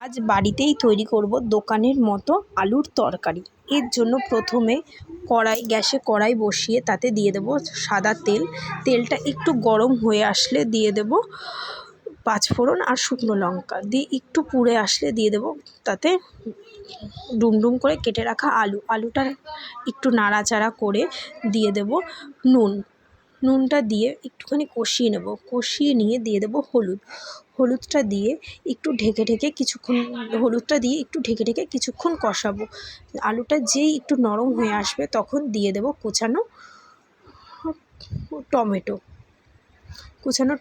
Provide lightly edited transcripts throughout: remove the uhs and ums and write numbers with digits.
আজ বাড়িতেই তৈরি করব দোকানের মতো আলুর তরকারি। এর জন্য প্রথমে গ্যাসে কড়াই বসিয়ে তাতে দিয়ে দেব সাদা তেল। তেলটা একটু গরম হয়ে আসলে দিয়ে দেব পাঁচফোড়ন আর শুকনো লঙ্কা দিয়ে একটু পুড়ে আসলে দিয়ে দেব তাতে ডুমডুম করে কেটে রাখা আলুটা একটু নাড়াচাড়া করে দিয়ে দেব নুনটা দিয়ে একটুখানি কষিয়ে নেব। কষিয়ে নিয়ে দিয়ে দেব হলুদটা দিয়ে একটু ঢেকে কিছুক্ষণ কষাবো। আলুটা যেই একটু নরম হয়ে আসবে তখন দিয়ে দেব কুচানো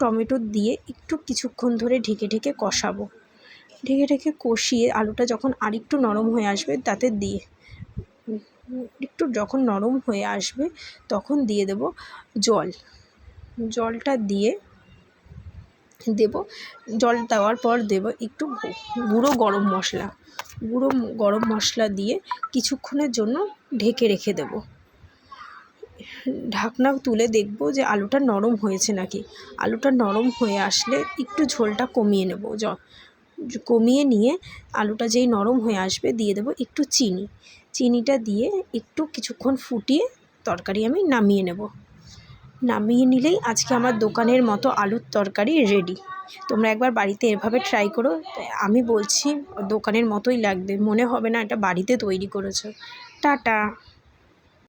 টমেটো দিয়ে একটু কিছুক্ষণ ধরে ঢেকে কষাবো। ঢেকে কষিয়ে আলুটা যখন আরেকটু নরম হয়ে আসবে তাতে দিয়ে যখন নরম হয়ে আসবে তখন দিয়ে দেব জলটা দিয়ে জল দেওয়ার পর দেব একটু গুঁড়ো গরম মশলা দিয়ে কিছুক্ষণের জন্য ঢেকে রেখে দেব। ঢাকনা তুলে দেখব যে আলুটা নরম হয়েছে নাকি। আলুটা নরম হয়ে আসলে একটু ঝোলটা কমিয়ে নেব। কমিয়ে নিয়ে আলুটা যেই নরম হয়ে আসবে দিয়ে দেব একটু চিনিটা দিয়ে একটু কিছুক্ষণ ফুটিয়ে তরকারি আমি নামিয়ে নেব। নামিয়ে নিলেই আজকে আমার দোকানের মতো আলুর তরকারি রেডি। তোমরা একবার বাড়িতে এভাবে ট্রাই করো। আমি বলছি দোকানের মতোই লাগবে, মনে হবে না এটা বাড়িতে তৈরি করেছো। টাটা।